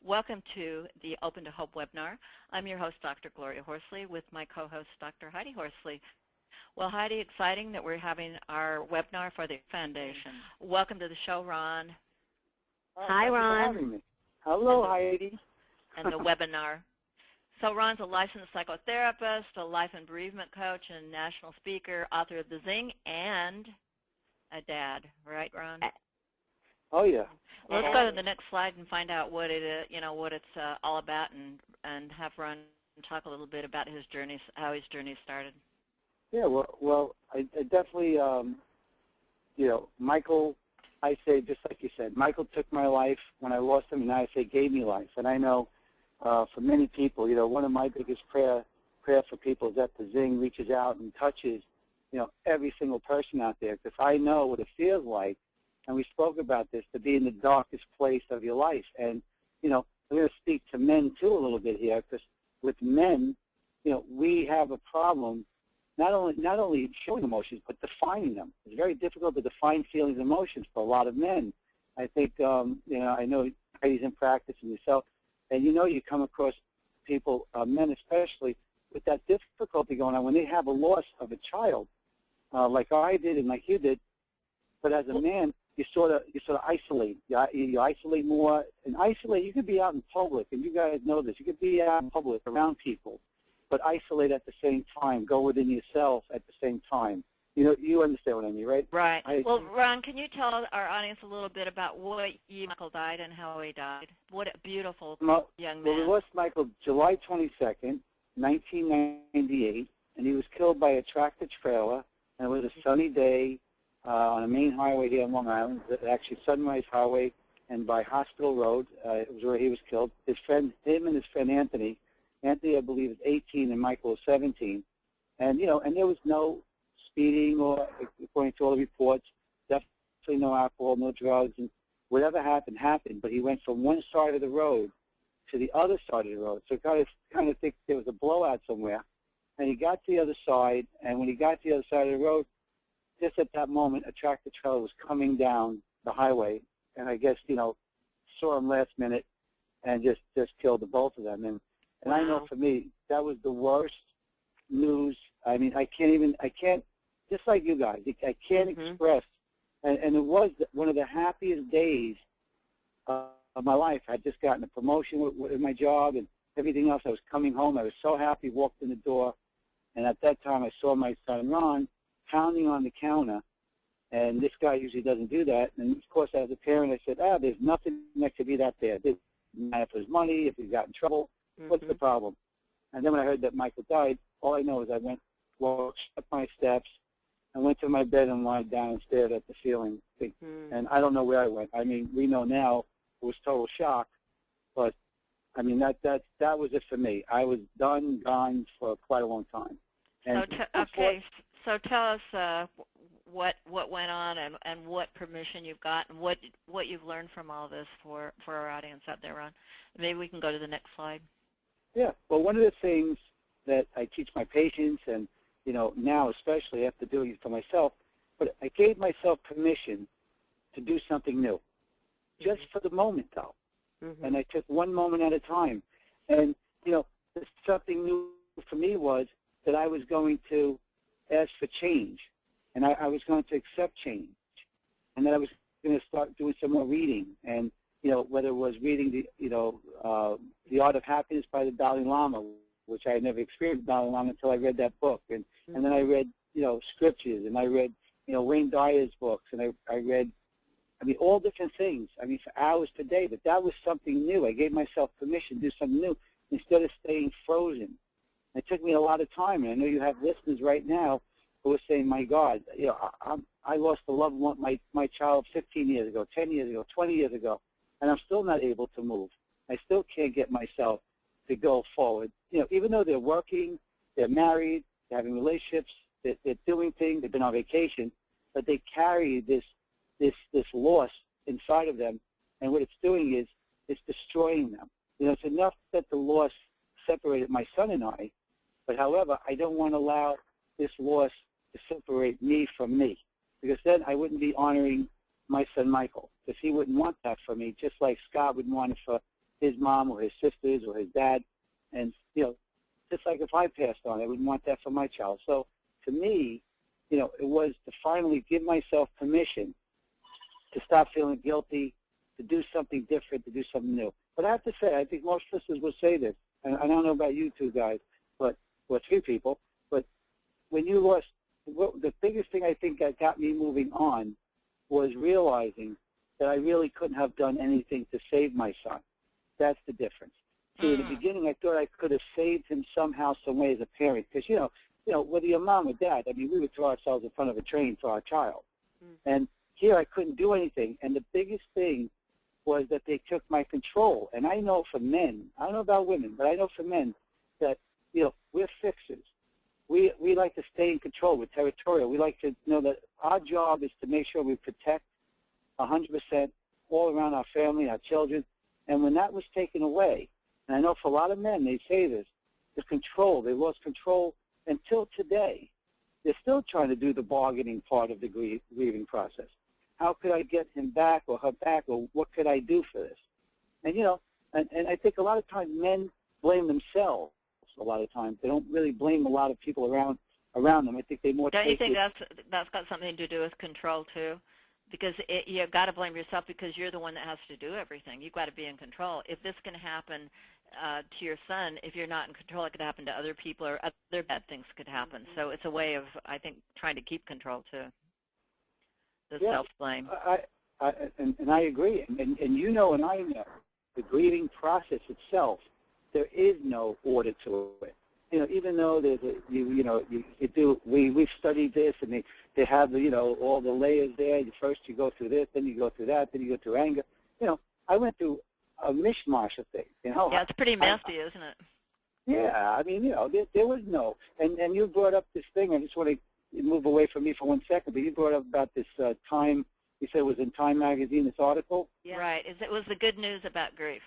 Welcome to the Open to Hope webinar. I'm your host, Dr. Gloria Horsley, with my co-host, Dr. Heidi Horsley. Well, Heidi, exciting that we're having our webinar for the Foundation. Welcome to the show, Ron. Hi, Ron. Hello, Heidi. And the webinar. So Ron's a licensed psychotherapist, a life and bereavement coach, and national speaker, author of the Zing, and a dad, right, Ron? Oh yeah. Let's go to the next slide and find out what it is, what it's all about, and have Ron talk a little bit about his journey, how his journey started. Yeah. Well, I definitely, Michael. I say just like you said, Michael took my life when I lost him, and now I say gave me life. And I know for many people, one of my biggest prayer for people is that the Zing reaches out and touches, every single person out there, because I know what it feels like. And we spoke about this, to be in the darkest place of your life. And, I'm going to speak to men, too, a little bit here, because with men, we have a problem not only showing emotions, but defining them. It's very difficult to define feelings and emotions for a lot of men. I think, I know Heidi's in practice and yourself, and you come across people, men especially, with that difficulty going on when they have a loss of a child, like I did and like you did. But as a man, you sort of isolate. You isolate more, and isolate. You could be out in public, and you guys know this. You could be out in public around people, but isolate at the same time. Go within yourself at the same time. You understand what I mean, right? Right. Well, Ron, can you tell our audience a little bit about what Michael died and how he died? What a beautiful young man. Well, we lost Michael July 22nd, 1998, and he was killed by a tractor trailer, and it was a sunny day. On a main highway here in Long Island, actually Sunrise Highway, and by Hospital Road, it was where he was killed. Him and his friend Anthony, I believe, is 18 and Michael is 17, and and there was no speeding or, according to all the reports, definitely no alcohol, no drugs, and whatever happened happened. But he went from one side of the road to the other side of the road, so kind of think there was a blowout somewhere, and he got to the other side, and when he got to the other side of the road, just at that moment, a tractor trailer was coming down the highway, and I guess, saw him last minute and just killed the both of them. And Wow. I know for me, that was the worst news. I mean, I can't, just like you guys, I can't express. And it was one of the happiest days of my life. I'd just gotten a promotion with my job and everything else. I was coming home. I was so happy, walked in the door, and at that time I saw my son, Ron, pounding on the counter, and this guy usually doesn't do that. And, of course, as a parent, I said, there's nothing that could be that bad. It doesn't matter if it was money, if he got in trouble. What's the problem? And then when I heard that Michael died, all I know is I walked up my steps, and went to my bed and lied down and stared at the ceiling. And I don't know where I went. I mean, we know now it was total shock, but, I mean, that was it for me. I was gone for quite a long time. And So tell us what went on and what permission you've got and what you've learned from all this for our audience out there, Ron. Maybe we can go to the next slide. Yeah. Well, one of the things that I teach my patients, and now especially after doing it for myself, but I gave myself permission to do something new, just for the moment, though. And I took one moment at a time. And something new for me was that I was going to ask for change, and I was going to accept change, and then I was going to start doing some more reading, and whether it was reading the Art of Happiness by the Dalai Lama, which I had never experienced Dalai Lama until I read that book, and then I read scriptures, and I read Wayne Dyer's books, and I read, all different things, for hours per day. But that was something new. I gave myself permission to do something new instead of staying frozen. It took me a lot of time, and I know you have listeners right now who are saying, my God, I lost the loved one, my child 15 years ago, 10 years ago, 20 years ago, and I'm still not able to move. I still can't get myself to go forward. Even though they're working, they're married, they're having relationships, they're doing things, they've been on vacation, but they carry this loss inside of them, and what it's doing is it's destroying them. It's enough that the loss separated my son and I, but however, I don't want to allow this loss to separate me from me, because then I wouldn't be honoring my son Michael, because he wouldn't want that for me, just like Scott wouldn't want it for his mom or his sisters or his dad. And, just like if I passed on, I wouldn't want that for my child. So to me, it was to finally give myself permission to stop feeling guilty, to do something different, to do something new. But I have to say, I think most sisters will say this, and I don't know about you two guys, or three people, but when you lost, the biggest thing I think that got me moving on was realizing that I really couldn't have done anything to save my son. That's the difference. See, in the beginning, I thought I could have saved him somehow, some way as a parent, because, whether your mom or dad, I mean, we would throw ourselves in front of a train for our child. And here I couldn't do anything. And the biggest thing was that they took my control. And I know for men, I don't know about women, but I know for men that, we're fixers. We like to stay in control. We're territorial. We like to know that our job is to make sure we protect 100% all around our family, our children. And when that was taken away, and I know for a lot of men, they say this, the control, they lost control until today. They're still trying to do the bargaining part of the grieving process. How could I get him back or her back, or what could I do for this? And, and I think a lot of times men blame themselves a lot of times. They don't really blame a lot of people around them. I think they more Don't you think that's got something to do with control, too? Because you've got to blame yourself because you're the one that has to do everything. You've got to be in control. If this can happen to your son, if you're not in control, it could happen to other people, or other bad things could happen. So it's a way of, I think, trying to keep control, too. The self-blame. And I agree. And and I know, the grieving process itself, there is no order to it. Even though there's we've studied this, and they have all the layers there. First you go through this, then you go through that, then you go through anger. I went through a mishmash of things. Yeah, it's pretty messy, isn't it? Yeah, I mean, there was no, and you brought up this thing. I just want to move away from me for 1 second, but you brought up about this Time. You said it was in Time magazine. This article. Yeah. Right. It was the good news about grief.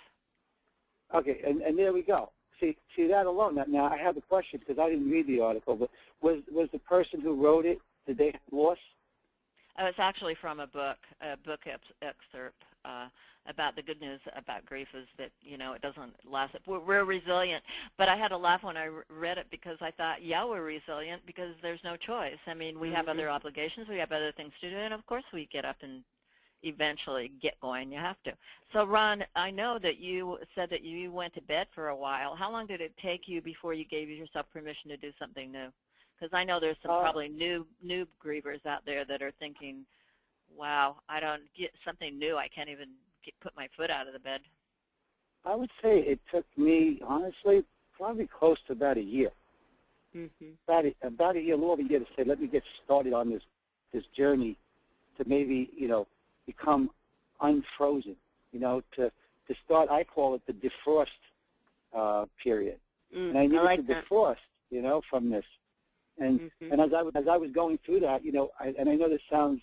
Okay, and there we go. See that alone. Now I have a question because I didn't read the article, but was the person who wrote it, did they have loss? It's actually from a book excerpt about the good news about grief is that, it doesn't last. We're resilient. But I had to laugh when I read it because I thought, yeah, we're resilient because there's no choice. I mean, we have other obligations. We have other things to do. And, of course, we get up and eventually get going. You have to. So, Ron, I know that you said that you went to bed for a while. How long did it take you before you gave yourself permission to do something new? Because I know there's some probably new grievers out there that are thinking, wow, I don't get something new. I can't even put my foot out of the bed. I would say it took me, honestly, probably close to about a year. About a year, a little over a year to say, let me get started on this journey to maybe, become unfrozen, to start, I call it the defrost period. And I needed to defrost, from this. And as I was going through that, and I know this sounds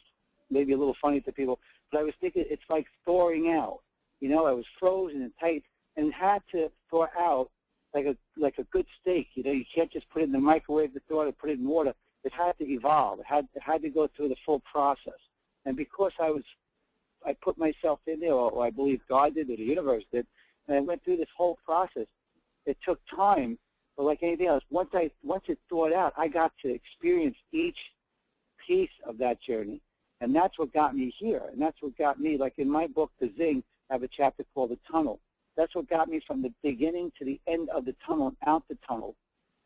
maybe a little funny to people, but I was thinking it's like thawing out. I was frozen and tight and had to thaw out like a good steak. You can't just put it in the microwave to thaw it or put it in water. It had to evolve. It had to go through the full process. And because I put myself in there, or I believe God did, or the universe did, and I went through this whole process, it took time. But like anything else, once it thawed out, I got to experience each piece of that journey. And that's what got me here. And that's what got me, like in my book, The Zing, I have a chapter called The Tunnel. That's what got me from the beginning to the end of the tunnel and out the tunnel.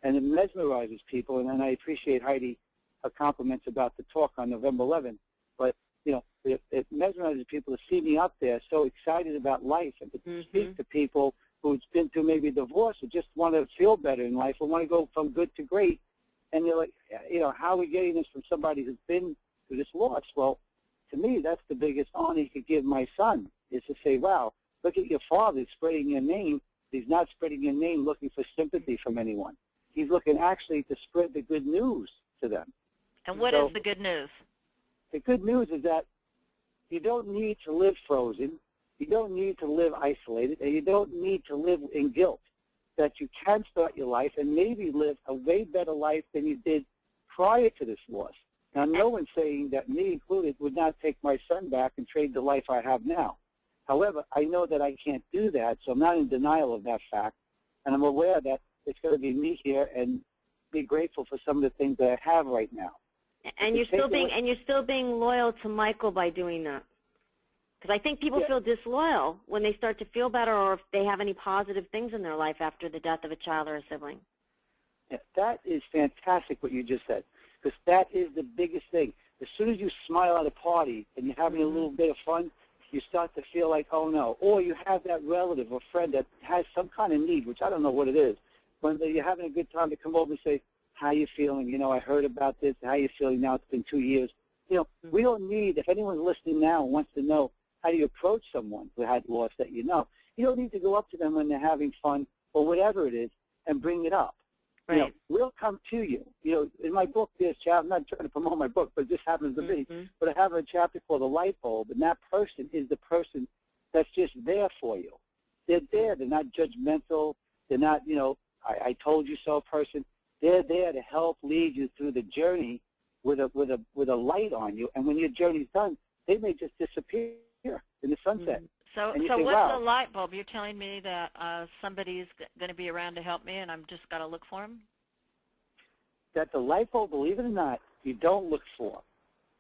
And it mesmerizes people. And I appreciate Heidi, her compliments about the talk on November 11th. But, it mesmerizes people to see me up there so excited about life and to speak to people who's been through maybe divorce or just want to feel better in life or want to go from good to great. And they're like, how are we getting this from somebody who's been through this loss? Well, to me, that's the biggest honor you could give my son, is to say, wow, look at your father spreading your name. He's not spreading your name looking for sympathy from anyone. He's looking actually to spread the good news to them. And what is the good news? The good news is that you don't need to live frozen. You don't need to live isolated, and you don't need to live in guilt. That you can start your life and maybe live a way better life than you did prior to this loss. Now, no one's saying that, me included, would not take my son back and trade the life I have now. However, I know that I can't do that, so I'm not in denial of that fact, and I'm aware that it's going to be me here and be grateful for some of the things that I have right now. And you're still being loyal to Michael by doing that. Because I think people feel disloyal when they start to feel better or if they have any positive things in their life after the death of a child or a sibling. Yeah, that is fantastic what you just said, because that is the biggest thing. As soon as you smile at a party and you're having a little bit of fun, you start to feel like, oh no. Or you have that relative or friend that has some kind of need, which I don't know what it is. When you're having a good time to come over and say, how you feeling? You know, I heard about this. How you feeling now? It's been 2 years. You know, we don't need, if anyone's listening now and wants to know how do you approach someone who had loss that you know, you don't need to go up to them when they're having fun or whatever it is and bring it up. Right. You know, we'll come to you. You know, in my book, there's I'm not trying to promote my book, but this happens to be. But I have a chapter called The Light Bulb, and that person is the person that's just there for you. They're there. They're not judgmental. They're not, you know, I told you so person. They're there to help lead you through the journey with a light on you. And when your journey's done, they may just disappear in the sunset. So say, what's wow. the light bulb? You're telling me that somebody's going to be around to help me, and I'm just got to look for them? That the light bulb, believe it or not, you don't look for.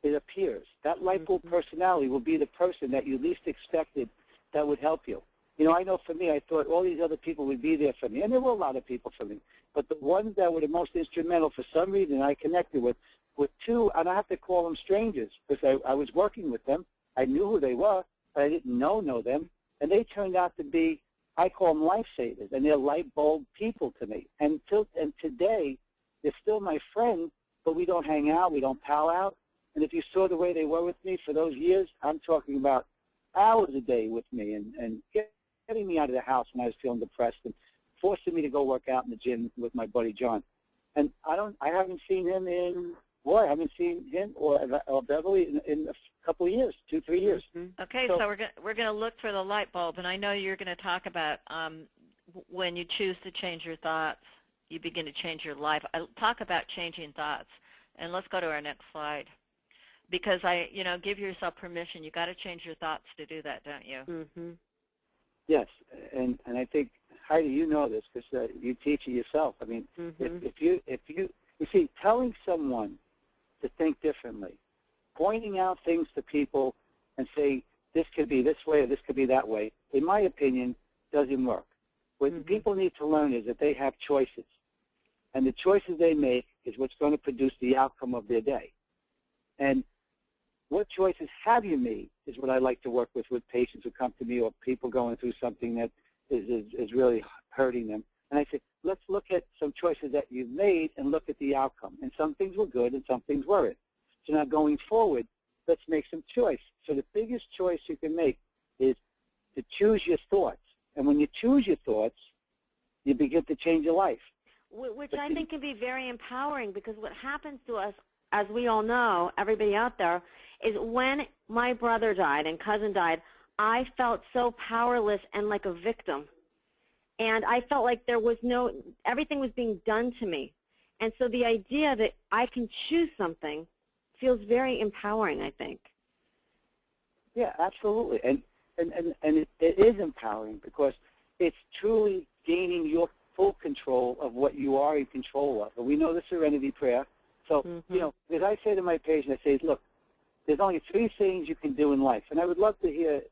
It appears. That light bulb personality will be the person that you least expected that would help you. You know, I know for me, I thought all these other people would be there for me, and there were a lot of people for me. But the ones that were the most instrumental for some reason I connected with were two, and I have to call them strangers because I was working with them. I knew who they were, but I didn't know them. And they turned out to be, I call them lifesavers, and they're light bulb people to me. And today, they're still my friends, but we don't hang out, we don't pal out. And if you saw the way they were with me for those years, I'm talking about hours a day with me and getting me out of the house when I was feeling depressed and forcing me to go work out in the gym with my buddy John. And I haven't seen him I haven't seen him or Beverly in a couple of years, 2-3 years. Okay, so we're going to look for the light bulb, and I know you're going to talk about when you choose to change your thoughts, you begin to change your life. I'll talk about changing thoughts, and let's go to our next slide. Because give yourself permission. You got to change your thoughts to do that, don't you? Yes, and I think Heidi, you know this because you teach it yourself. I mean, if you see, telling someone to think differently, pointing out things to people and saying this could be this way or this could be that way, in my opinion, doesn't work. What people need to learn is that they have choices, and the choices they make is what's going to produce the outcome of their day. And what choices have you made is what I like to work with patients who come to me or people going through something that is really hurting them. And I say, let's look at some choices that you've made and look at the outcome. And some things were good and some things weren't. So now going forward, let's make some choice. So the biggest choice you can make is to choose your thoughts. And when you choose your thoughts, you begin to change your life. Which I think can be very empowering, because what happens to us, as we all know, everybody out there, is when my brother died and cousin died, I felt so powerless and like a victim. And I felt like there was everything was being done to me. And so the idea that I can choose something feels very empowering, I think. Yeah, absolutely. And it is empowering because it's truly gaining your full control of what you are in control of. And we know the serenity prayer. So, as I say to my patient, I say, look, there's only 3 things you can do in life. And I would love to hear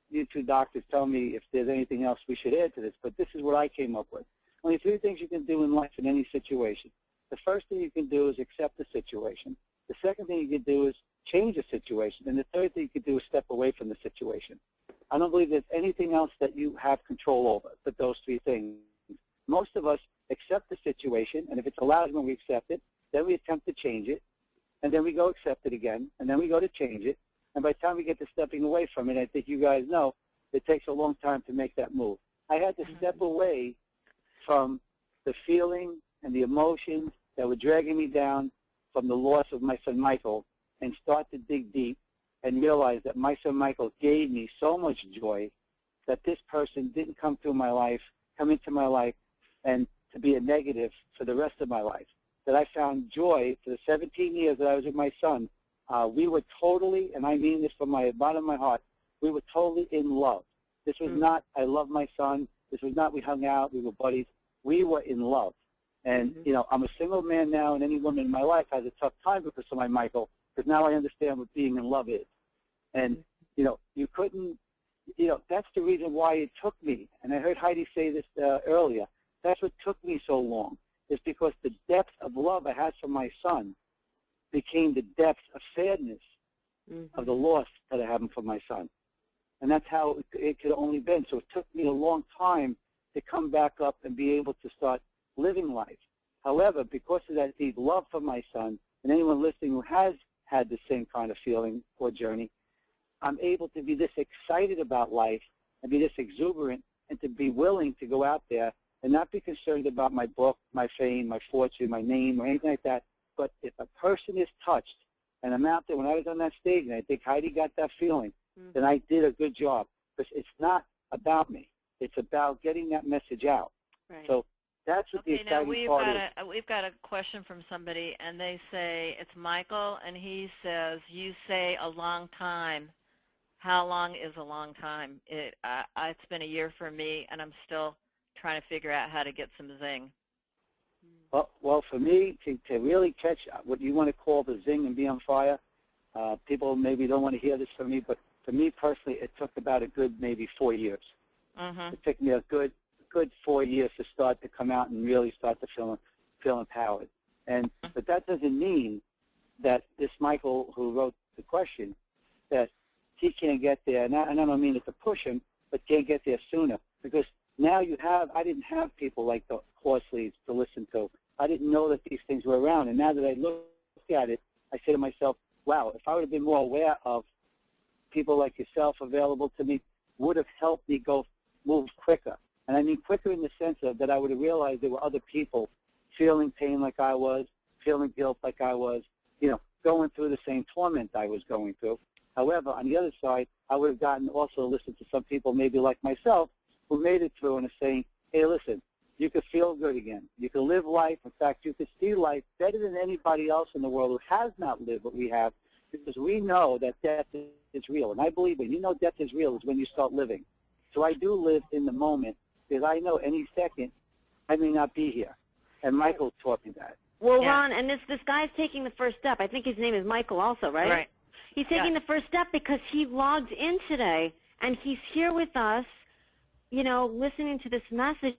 you two doctors tell me if there's anything else we should add to this, but this is what I came up with. Only 3 things you can do in life in any situation. The first thing you can do is accept the situation. The second thing you can do is change the situation. And the third thing you can do is step away from the situation. I don't believe there's anything else that you have control over but those 3 things. Most of us accept the situation, and if it's allowed when we accept it, then we attempt to change it, and then we go accept it again, and then we go to change it. And by the time we get to stepping away from it, I think you guys know, it takes a long time to make that move. I had to step away from the feeling and the emotions that were dragging me down from the loss of my son Michael and start to dig deep and realize that my son Michael gave me so much joy that this person didn't come into my life and to be a negative for the rest of my life. That I found joy for the 17 years that I was with my son. We were totally, and I mean this from my bottom of my heart, We were totally in love. This was not, I love my son. This was not, we hung out, we were buddies. We were in love. And, you know, I'm a single man now, and any woman in my life has a tough time because of my Michael, because now I understand what being in love is. And, you know, you couldn't, you know, that's the reason why it took me, and I heard Heidi say this earlier, that's what took me so long, is because the depth of love I had for my son became the depth of sadness of the loss that I had for my son. And that's how it could have only been. So it took me a long time to come back up and be able to start living life. However, because of that deep love for my son, and anyone listening who has had the same kind of feeling or journey, I'm able to be this excited about life and be this exuberant and to be willing to go out there and not be concerned about my book, my fame, my fortune, my name, or anything like that. But if a person is touched, and I'm out there, when I was on that stage, and I think Heidi got that feeling, then I did a good job. Because it's not about me. It's about getting that message out. Right. So that's what the exciting part is. We've got a question from somebody, and they say, it's Michael, and he says, you say a long time. How long is a long time? It's been a year for me, and I'm still trying to figure out how to get some zing. Well, for me, to really catch what you want to call the zing and be on fire, people maybe don't want to hear this from me, but for me personally, it took about a good maybe 4 years. It took me a good 4 years to start to come out and really start to feel empowered. But that doesn't mean that this Michael who wrote the question, that he can't get there. And I don't mean it to push him, but can't get there sooner. Because now I didn't have people like the Horsleys to listen to. I didn't know that these things were around. And now that I look at it, I say to myself, wow, if I would have been more aware of people like yourself available to me, would have helped me move quicker. And I mean quicker in the sense of that I would have realized there were other people feeling pain like I was, feeling guilt like I was, you know, going through the same torment I was going through. However, on the other side, I would have gotten also to listen to some people maybe like myself who made it through and are saying, hey, listen, you could feel good again. You could live life. In fact, you could see life better than anybody else in the world who has not lived what we have, because we know that death is real. And I believe when you know death is real is when you start living. So I do live in the moment because I know any second I may not be here. And Michael taught me that. Well, Ron, and this guy's taking the first step. I think his name is Michael also, right? Right. He's taking the first step because he logged in today, and he's here with us, you know, listening to this message.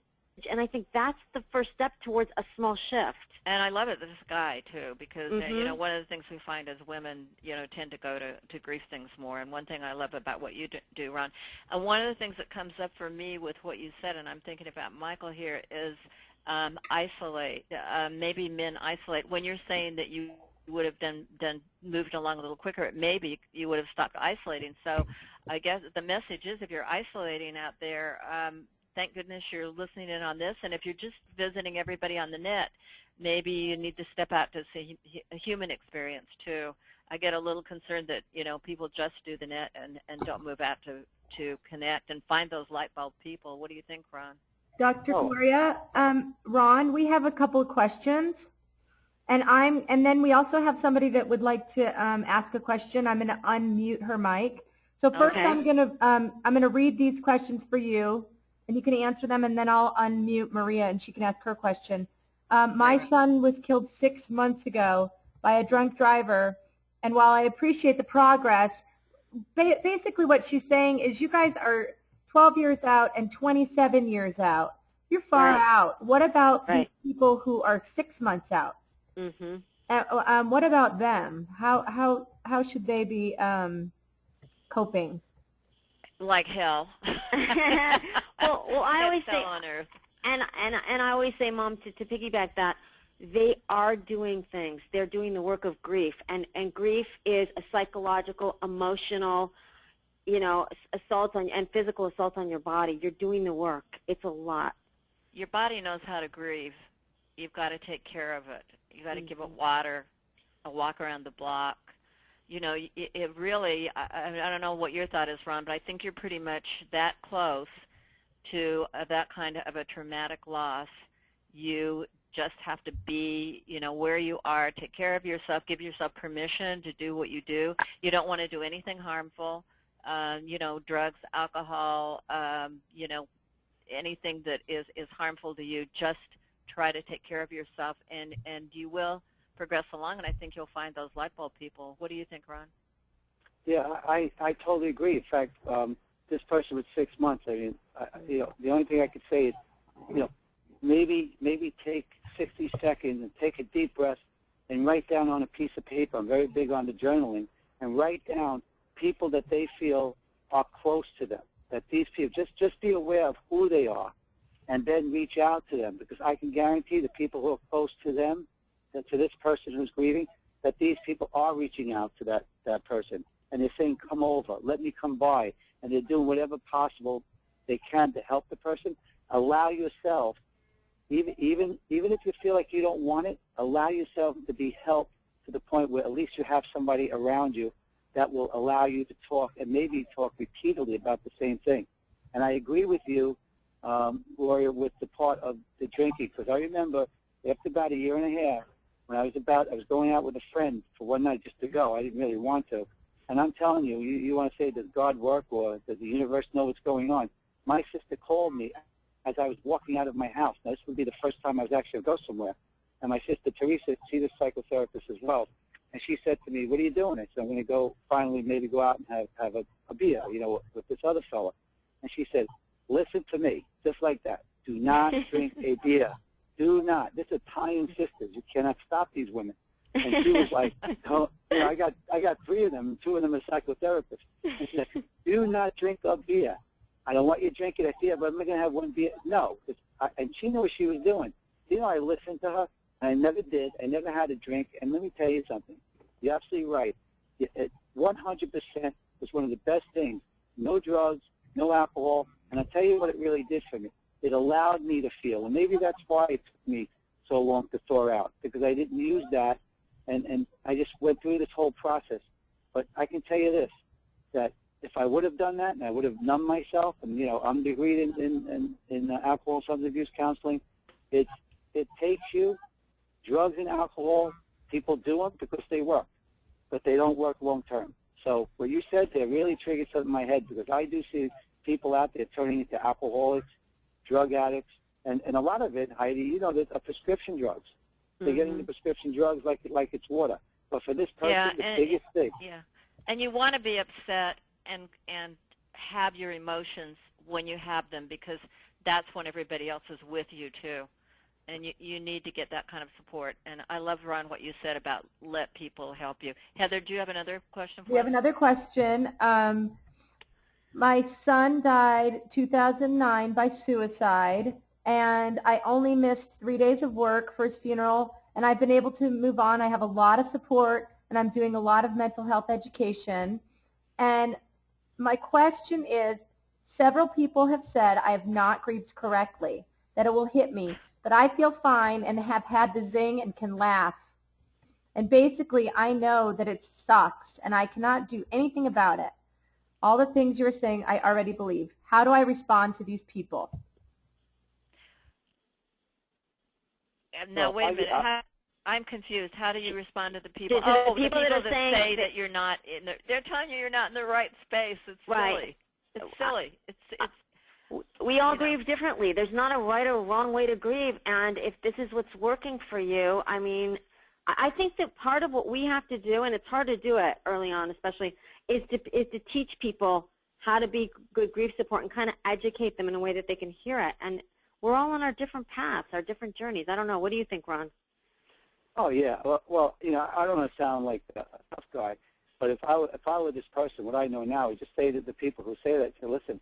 And I think that's the first step towards a small shift. And I love it, this guy, too, because, you know, one of the things we find as women, you know, tend to go to grief things more. And one thing I love about what you do, Ron, and one of the things that comes up for me with what you said, and I'm thinking about Michael here, is isolate. Maybe men isolate. When you're saying that you would have moved along a little quicker, maybe you would have stopped isolating. So I guess the message is if you're isolating out there, thank goodness you're listening in on this. And if you're just visiting everybody on the net, maybe you need to step out to see a human experience, too. I get a little concerned that, you know, people just do the net and don't move out to connect and find those light bulb people. What do you think, Ron? Dr. Gloria, Ron, we have a couple of questions. And then we also have somebody that would like to ask a question. I'm going to unmute her mic. So first, I'm going to read these questions for you, and you can answer them, and then I'll unmute Maria, and she can ask her question. My son was killed 6 months ago by a drunk driver, and while I appreciate the progress, basically what she's saying is you guys are 12 years out and 27 years out. You're far out. What about the people who are 6 months out? What about them? How should they be coping? Like hell. well, I always say, hell on earth. and I always say, Mom, to piggyback that, they are doing things. They're doing the work of grief, and grief is a psychological, emotional, you know, assault on and physical assault on your body. You're doing the work. It's a lot. Your body knows how to grieve. You've got to take care of it. You've got to give it water, a walk around the block. You know, it really, I don't know what your thought is, Ron, but I think you're pretty much that close to that kind of a traumatic loss. You just have to be, you know, where you are, take care of yourself, give yourself permission to do what you do. You don't want to do anything harmful. drugs, alcohol, anything that is harmful to you. Just try to take care of yourself, and you will progress along, and I think you'll find those light bulb people. What do you think, Ron? Yeah, I totally agree. In fact, this person with 6 months, I mean, the only thing I could say is, maybe take 60 seconds and take a deep breath and write down on a piece of paper. I'm very big on the journaling, and write down people that they feel are close to them. That these people, just be aware of who they are, and then reach out to them, because I can guarantee the people who are close to them, to this person who's grieving, that these people are reaching out to that person, and they're saying, come over, let me come by, and they're doing whatever possible they can to help the person. Allow yourself, even if you feel like you don't want it, allow yourself to be helped to the point where at least you have somebody around you that will allow you to talk, and maybe talk repeatedly about the same thing. And I agree with you, Gloria, with the part of the drinking, because I remember after about a year and a half, when I was going out with a friend for one night just to go. I didn't really want to. And I'm telling you, you want to say, does God work, or does the universe know what's going on? My sister called me as I was walking out of my house. Now, this would be the first time I was actually going to go somewhere. And my sister, Teresa, she's a psychotherapist as well. And she said to me, what are you doing? I said, I'm going to go finally maybe go out and have a beer, with this other fella. And she said, listen to me, just like that. Do not drink a beer. Do not. This is Italian sisters. You cannot stop these women. And she was like, I got 3 of them, and 2 of them are psychotherapists. And she said, do not drink a beer. I don't want you drinking. I said, yeah, but I'm not going to have 1 beer. No. And she knew what she was doing. I listened to her, and I never did. I never had a drink. And let me tell you something. You're absolutely right. 100% was one of the best things. No drugs, no alcohol. And I'll tell you what it really did for me. It allowed me to feel, and maybe that's why it took me so long to thaw out, because I didn't use that, and I just went through this whole process. But I can tell you this, that if I would have done that, and I would have numbed myself, and I'm degreed in alcohol and substance abuse counseling, it takes you, drugs and alcohol, people do them because they work, but they don't work long term. So what you said there really triggered something in my head, because I do see people out there turning into alcoholics, drug addicts, and a lot of it, Heidi, there's prescription drugs. They're getting the prescription drugs like it's water. But for this person, the biggest thing. Yeah, and you want to be upset and have your emotions when you have them, because that's when everybody else is with you too. And you need to get that kind of support. And I love, Ron, what you said about let people help you. Heather, do you have another question for us? We have another question. My son died 2009 by suicide, and I only missed 3 days of work for his funeral, and I've been able to move on. I have a lot of support, and I'm doing a lot of mental health education. And my question is, several people have said I have not grieved correctly, that it will hit me, but I feel fine and have had the Zing and can laugh. And basically, I know that it sucks, and I cannot do anything about it. All the things you're saying, I already believe. How do I respond to these people? Now, wait a minute. I'm confused. How do you respond to the people? The people that say that you're not in the, they're telling you you're not in the right space. It's silly. It's silly. We all grieve differently. There's not a right or wrong way to grieve, and if this is what's working for you, I mean, I think that part of what we have to do, and it's hard to do it early on especially, is to teach people how to be good grief support and kind of educate them in a way that they can hear it. And we're all on our different paths, our different journeys. I don't know. What do you think, Ron? Oh, yeah. Well, I don't want to sound like a tough guy, but if I were this person, what I know now is just say to the people who say that, say, listen,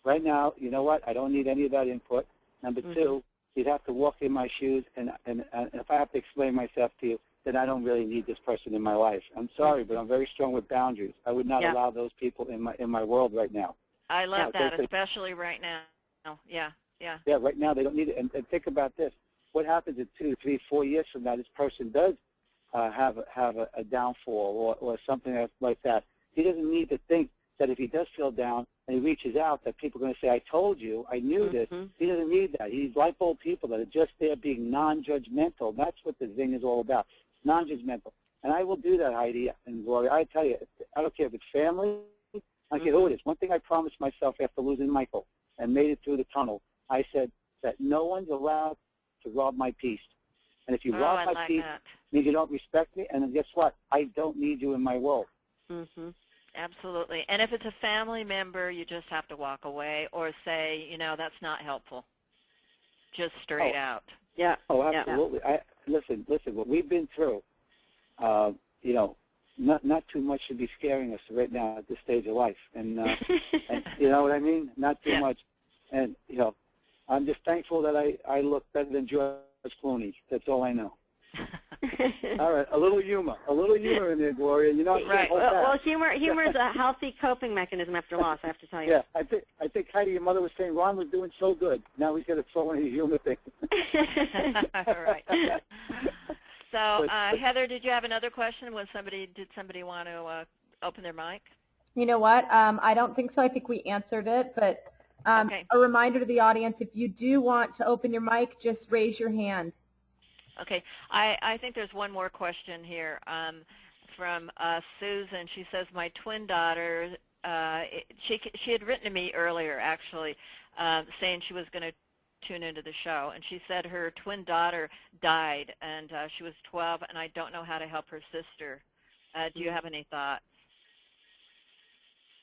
right now, you know what? I don't need any of that input. Number two, you'd have to walk in my shoes, and if I have to explain myself to you, then I don't really need this person in my life. I'm sorry, but I'm very strong with boundaries. I would not allow those people in my world right now. I love that, especially right now. Yeah. Yeah, right now they don't need it. And think about this. What happens in 2, 3, 4 years from now, this person does have a downfall or something like that. He doesn't need to think that if he does feel down and he reaches out, that people are going to say, I told you, I knew this. He doesn't need that. He's like old people that are just there being non-judgmental. That's what the Zing is all about, non-judgmental. And I will do that, Heidi and Gloria. I tell you, I don't care if it's family, I don't care who it is. One thing I promised myself after losing Michael and made it through the tunnel, I said that no one's allowed to rob my peace. And if you rob my peace, means you don't respect me, and then guess what? I don't need you in my world. Absolutely. And if it's a family member, you just have to walk away or say, you know, that's not helpful. Just straight out. Yeah. Oh, absolutely. Yeah. Listen, what we've been through, you know, not too much should be scaring us right now at this stage of life. And, and you know what I mean? Not too much. And, you know, I'm just thankful that I look better than George Clooney. That's all I know. All right, a little humor in there, Gloria. You know, right? Well, humor is a healthy coping mechanism after loss. I have to tell you. Yeah, I think Heidi, your mother was saying Ron was doing so good. Now he's got to throw in a humor thing. All right. So, Heather, did you have another question? Did somebody want to open their mic? You know what? I don't think so. I think we answered it, but a reminder to the audience: if you do want to open your mic, just raise your hand. Okay, I think there's one more question here from Susan. She says, my twin daughter, she had written to me earlier, actually, saying she was going to tune into the show, and she said her twin daughter died, and she was 12, and I don't know how to help her sister. Do you have any thoughts?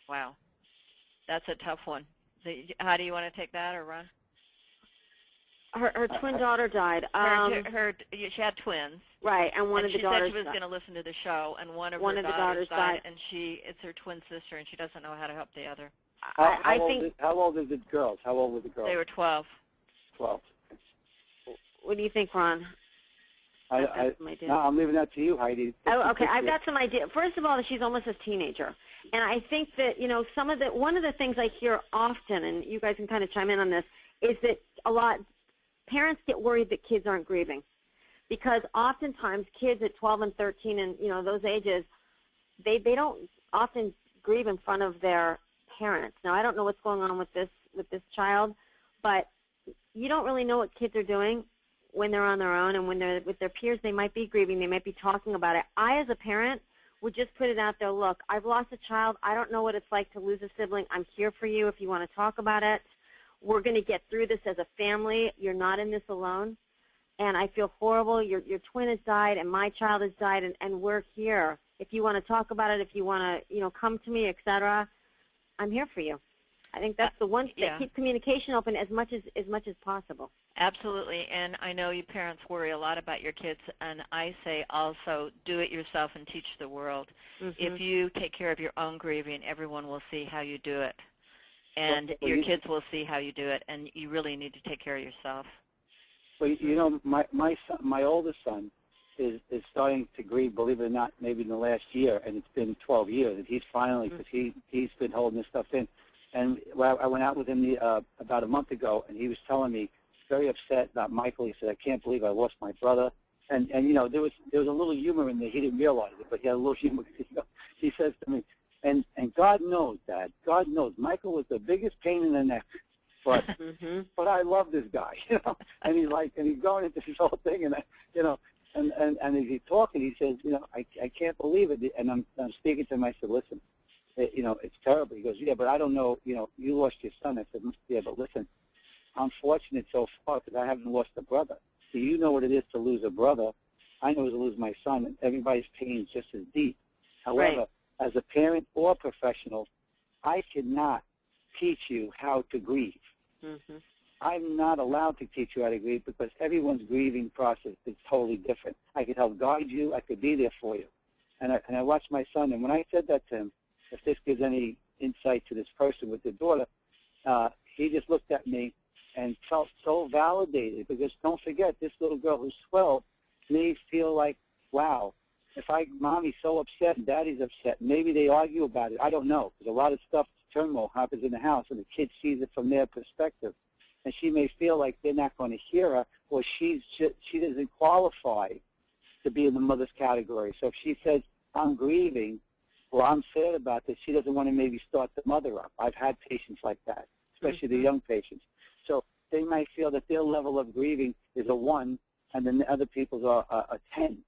Wow, that's a tough one. How do you want to take that, or Ron? Her twin daughter died. She had twins. Right, and one of the daughters died. She said she was going to listen to the show, and one of the daughters died, and it's her twin sister, and she doesn't know how to help the other. How old are the girls? How old were the girls? They were 12. 12. What do you think, Ron? No, I'm leaving that to you, Heidi. Okay, I've got some idea. First of all, she's almost a teenager, and I think that one of the things I hear often, and you guys can kind of chime in on this, is that parents get worried that kids aren't grieving, because oftentimes kids at 12 and 13 and those ages, they don't often grieve in front of their parents. Now, I don't know what's going on with this child, but you don't really know what kids are doing when they're on their own, and when they're with their peers, they might be grieving, they might be talking about it. I, as a parent, would just put it out there, look, I've lost a child, I don't know what it's like to lose a sibling, I'm here for you if you want to talk about it. We're going to get through this as a family. You're not in this alone. And I feel horrible. Your twin has died, and my child has died, and we're here. If you want to talk about it, if you want to, come to me, etc., I'm here for you. I think that's the one thing. Keep communication open as much as possible. Absolutely. And I know you parents worry a lot about your kids, and I say also do it yourself and teach the world. If you take care of your own grieving, everyone will see how you do it. And your kids will see how you do it, and you really need to take care of yourself. Well, my oldest son is starting to grieve, believe it or not, maybe in the last year, and it's been 12 years, and he's finally, because he's been holding this stuff in. And I went out with him about a month ago, and he was telling me, very upset about Michael. He said, I can't believe I lost my brother. And there was a little humor in there. He didn't realize it, but he had a little humor. He says to me, and God knows, Dad, God knows, Michael was the biggest pain in the neck, but I love this guy, And he's going into this whole thing, and and as he's talking, he says, I can't believe it, and I'm speaking to him. I said, listen, it's terrible. He goes, yeah, but I don't know, you lost your son. I said, yeah, but listen, I'm fortunate so far because I haven't lost a brother. So you know what it is to lose a brother. I know to lose my son, and everybody's pain is just as deep. However, as a parent or professional, I cannot teach you how to grieve. I'm not allowed to teach you how to grieve because everyone's grieving process is totally different. I could help guide you. I could be there for you. And I watched my son, and when I said that to him, if this gives any insight to this person with the daughter, he just looked at me and felt so validated, because don't forget, this little girl who's 12 may feel like, wow, if mommy's so upset and daddy's upset, maybe they argue about it. I don't know, because a lot of stuff, turmoil happens in the house, and the kid sees it from their perspective. And she may feel like they're not going to hear her, or she doesn't qualify to be in the mother's category. So if she says, I'm grieving, or I'm sad about this, she doesn't want to maybe start the mother up. I've had patients like that, especially the young patients. So they might feel that their level of grieving is a 1, and then the other people's are a 10.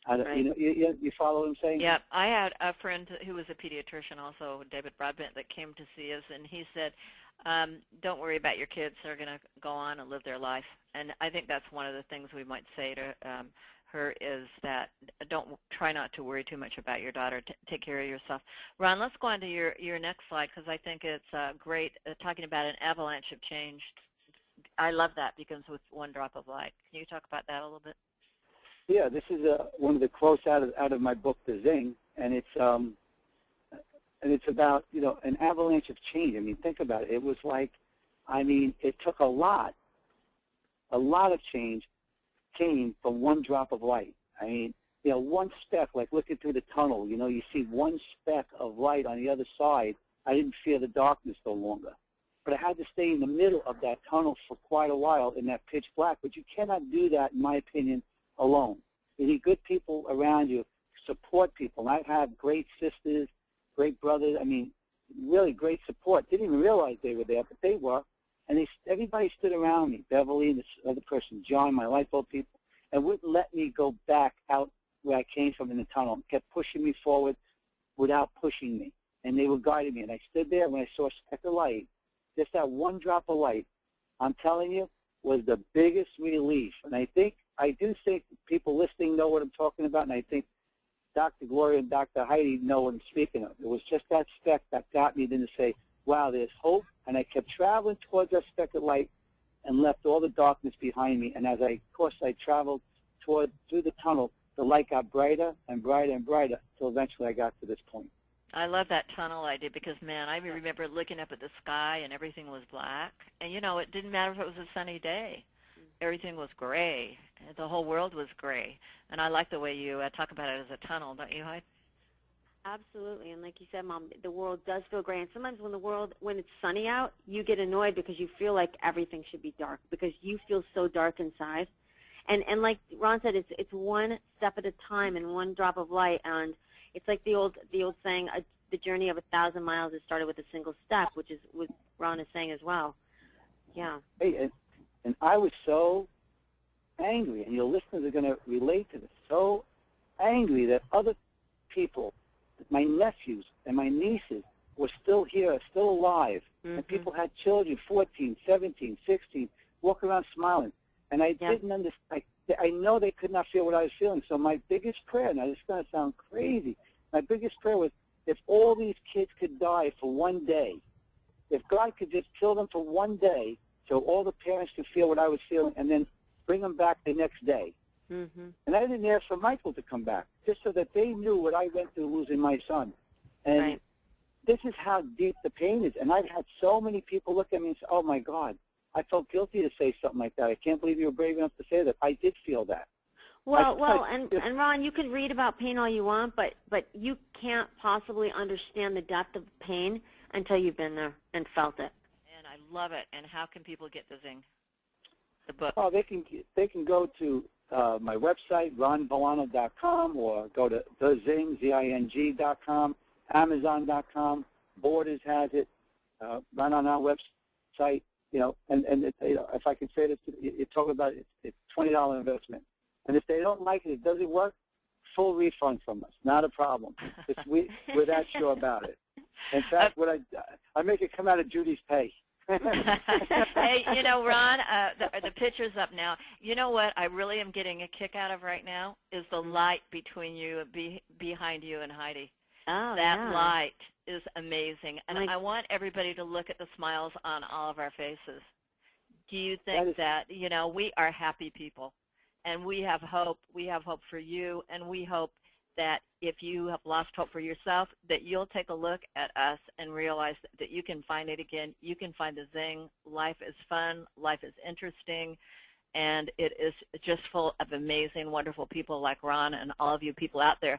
Right. You follow what I'm saying? Yeah, I had a friend who was a pediatrician, also David Broadbent, that came to see us, and he said, don't worry about your kids. They're going to go on and live their life. And I think that's one of the things we might say to her is that try not to worry too much about your daughter. Take care of yourself. Ron, let's go on to your next slide, because I think it's great talking about an avalanche of change. I love that, begins with one drop of light. Can you talk about that a little bit? Yeah, this is one of the quotes out of my book, The Zing, and it's about an avalanche of change. I mean, think about it. It was like, it took a lot of change came from one drop of light. I mean, one speck, like looking through the tunnel. You see one speck of light on the other side. I didn't fear the darkness no longer, but I had to stay in the middle of that tunnel for quite a while in that pitch black. But you cannot do that, in my opinion, alone. You need good people around you, support people. And I've had great sisters, great brothers, really great support. Didn't even realize they were there, but they were. And everybody stood around me, Beverly and this other person, John, my light bulb people, and wouldn't let me go back out where I came from in the tunnel. Kept pushing me forward without pushing me. And they were guiding me. And I stood there when I saw a speck of light, just that one drop of light, I'm telling you, was the biggest relief. And I do think people listening know what I'm talking about, and I think Dr. Gloria and Dr. Heidi know what I'm speaking of. It was just that speck that got me then to say, wow, there's hope, and I kept traveling towards that speck of light and left all the darkness behind me. And as I traveled through the tunnel, the light got brighter and brighter and brighter until eventually I got to this point. I love that tunnel idea because, man, I remember looking up at the sky and everything was black. And, it didn't matter if it was a sunny day. Everything was gray. The whole world was gray. And I like the way you talk about it as a tunnel, don't you, Heidi? Absolutely. And like you said, Mom, the world does feel gray. And sometimes when it's sunny out, you get annoyed because you feel like everything should be dark because you feel so dark inside. And like Ron said, it's one step at a time and one drop of light. And it's like the old saying, the journey of 1,000 miles is started with a single step, which is what Ron is saying as well. Yeah. Hey, and I was so angry, and your listeners are going to relate to this, so angry that other people, my nephews and my nieces, were still here, still alive. Mm-hmm. And people had children, 14, 17, 16, walking around smiling. And I didn't understand. I know they could not feel what I was feeling. So my biggest prayer, now this is going to sound crazy, my biggest prayer was if all these kids could die for one day, if God could just kill them for one day so all the parents could feel what I was feeling and then bring them back the next day. Mm-hmm. And I didn't ask for Michael to come back, just so that they knew what I went through losing my son. And this is how deep the pain is. And I've had so many people look at me and say, oh, my God, I felt guilty to say something like that. I can't believe you were brave enough to say that. I did feel that. And Ron, you can read about pain all you want, but you can't possibly understand the depth of pain until you've been there and felt it. And I love it. And how can people get the Zing, the book? Oh, they can go to my website, ronvillano.com, or go to thezing, ZING.com, Amazon.com, Borders has it, right on our website. And if I can say this, you talk about it's $20 investment. And if they don't like it, it doesn't work, full refund from us, not a problem. We're that sure about it. In fact, I make it come out of Judy's pay. Hey, Ron, the picture's up now. You know what I really am getting a kick out of right now is the light between you, behind you and Heidi. Oh, that light is amazing. And I want everybody to look at the smiles on all of our faces. Do you think that, we are happy people, and we have hope. We have hope for you, and we hope that if you have lost hope for yourself, that you'll take a look at us and realize that you can find it again. You can find the Zing. Life is fun. Life is interesting. And it is just full of amazing, wonderful people like Ron and all of you people out there